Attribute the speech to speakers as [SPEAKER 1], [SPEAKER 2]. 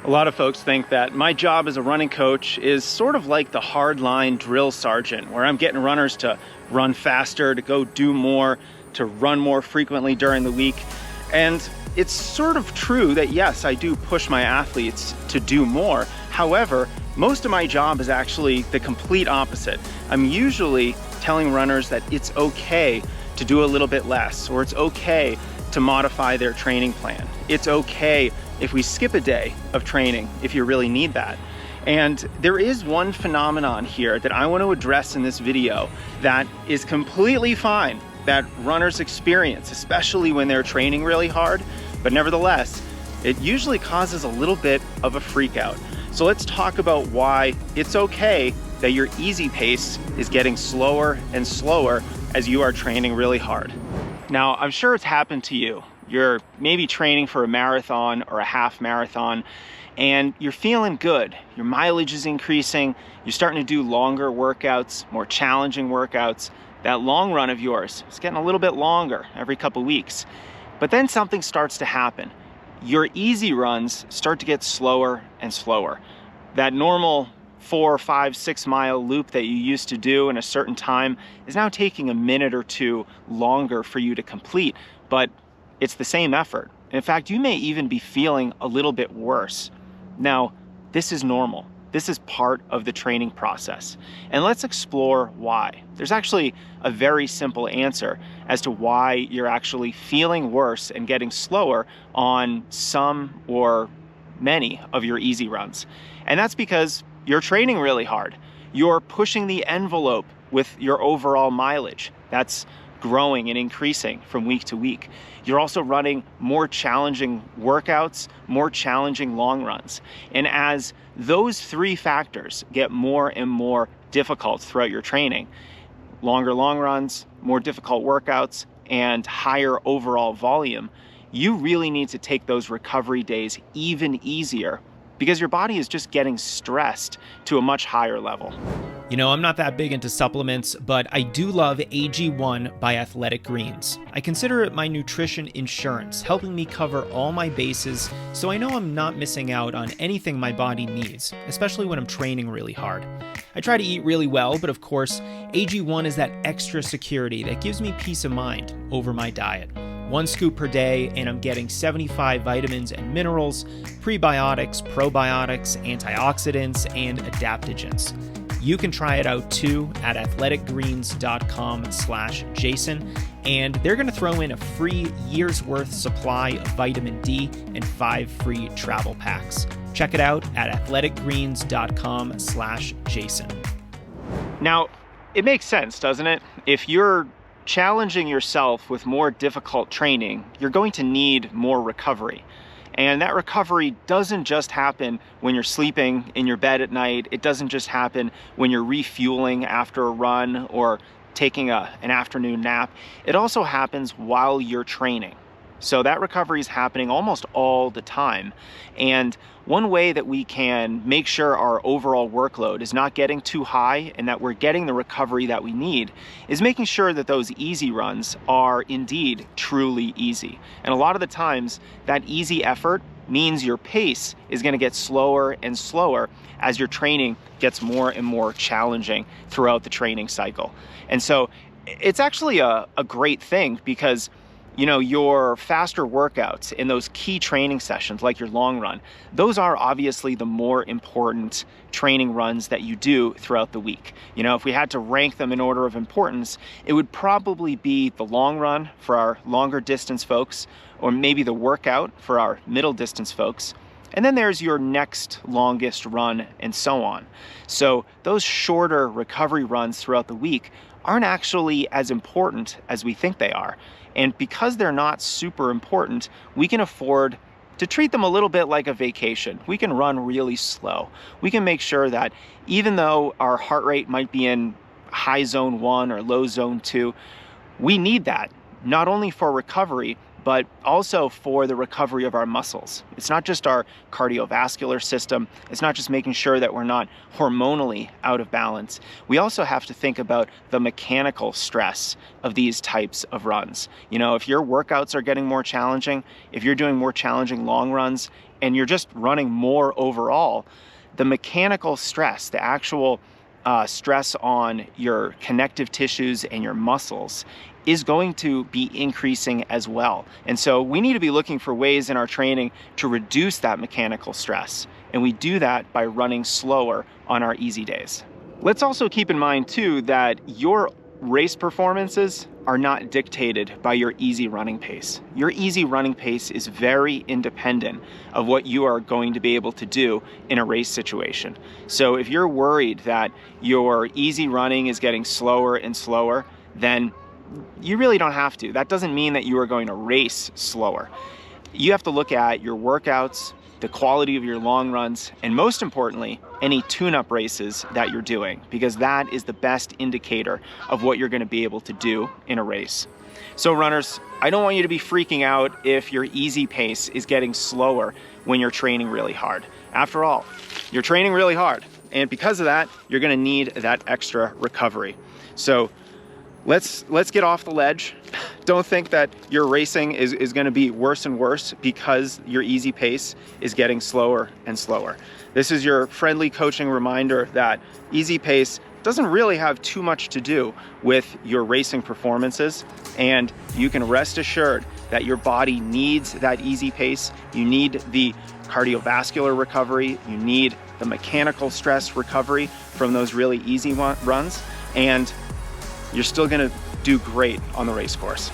[SPEAKER 1] A lot of folks think that my job as a running coach is sort of like the hardline drill sergeant, where I'm getting runners to run faster, to go do more, to run more frequently during the week. And it's sort of true that yes, I do push my athletes to do more. However, most of my job is actually the complete opposite. I'm usually telling runners that it's okay to do a little bit less, or it's okay to modify their training plan. It's okay if we skip a day of training if you really need that. And there is one phenomenon here that I want to address in this video that is completely fine, that runners experience, especially when they're training really hard, but nevertheless, it usually causes a little bit of a freak out. So let's talk about why it's okay that your easy pace is getting slower and slower as you are training really hard. Now, I'm sure it's happened to you. You're maybe training for a marathon or a half marathon, and you're feeling good. Your mileage is increasing. You're starting to do longer workouts, more challenging workouts. That long run of yours is getting a little bit longer every couple weeks. But then something starts to happen. Your easy runs start to get slower and slower. That normal 4, 5, 6 mile loop that you used to do in a certain time is now taking a minute or two longer for you to complete, but it's the same effort. In fact, you may even be feeling a little bit worse. Now, this is normal. This is part of the training process. And let's explore why. There's actually a very simple answer as to why you're actually feeling worse and getting slower on some or many of your easy runs. And that's because you're training really hard. You're pushing the envelope with your overall mileage. That's growing and increasing from week to week. You're also running more challenging workouts, more challenging long runs. And as those three factors get more and more difficult throughout your training, longer long runs, more difficult workouts, and higher overall volume, you really need to take those recovery days even easier because your body is just getting stressed to a much higher level.
[SPEAKER 2] You know, I'm not that big into supplements, but I do love AG1 by Athletic Greens. I consider it my nutrition insurance, helping me cover all my bases so I know I'm not missing out on anything my body needs, especially when I'm training really hard. I try to eat really well, but of course, AG1 is that extra security that gives me peace of mind over my diet. 1 scoop per day, and I'm getting 75 vitamins and minerals, prebiotics, probiotics, antioxidants, and adaptogens. You can try it out too at athleticgreens.com/Jason, and they're going to throw in a free year's worth supply of vitamin D and 5 free travel packs. Check it out at athleticgreens.com/Jason.
[SPEAKER 1] Now, it makes sense, doesn't it? If you're challenging yourself with more difficult training, you're going to need more recovery. And that recovery doesn't just happen when you're sleeping in your bed at night. It doesn't just happen when you're refueling after a run or taking an afternoon nap. It also happens while you're training. So that recovery is happening almost all the time. And one way that we can make sure our overall workload is not getting too high and that we're getting the recovery that we need is making sure that those easy runs are indeed truly easy. And a lot of the times that easy effort means your pace is going to get slower and slower as your training gets more and more challenging throughout the training cycle. And so it's actually a great thing because your faster workouts in those key training sessions, like your long run, those are obviously the more important training runs that you do throughout the week. If we had to rank them in order of importance, it would probably be the long run for our longer distance folks, or maybe the workout for our middle distance folks. And then there's your next longest run and so on. So those shorter recovery runs throughout the week aren't actually as important as we think they are. And because they're not super important, we can afford to treat them a little bit like a vacation. We can run really slow. We can make sure that even though our heart rate might be in high zone 1 or low zone 2, we need that not only for recovery, but also for the recovery of our muscles. It's not just our cardiovascular system. It's not just making sure that we're not hormonally out of balance. We also have to think about the mechanical stress of these types of runs. If your workouts are getting more challenging, if you're doing more challenging long runs, and you're just running more overall, the mechanical stress, the actual stress on your connective tissues and your muscles is going to be increasing as well. And so we need to be looking for ways in our training to reduce that mechanical stress. And we do that by running slower on our easy days. Let's also keep in mind too that your race performances are not dictated by your easy running pace. Your easy running pace is very independent of what you are going to be able to do in a race situation. So if you're worried that your easy running is getting slower and slower, then you really don't have to. That doesn't mean that you are going to race slower. You have to look at your workouts, the quality of your long runs, and most importantly, any tune-up races that you're doing, because that is the best indicator of what you're going to be able to do in a race. So runners, I don't want you to be freaking out if your easy pace is getting slower when you're training really hard. After all, you're training really hard, and because of that, you're going to need that extra recovery. So let's get off the ledge. Don't think that your racing is going to be worse and worse because your easy pace is getting slower and slower. This is your friendly coaching reminder that easy pace doesn't really have too much to do with your racing performances, and you can rest assured that your body needs that easy pace. You need the cardiovascular recovery, you need the mechanical stress recovery from those really easy runs, and you're still going to do great on the race course.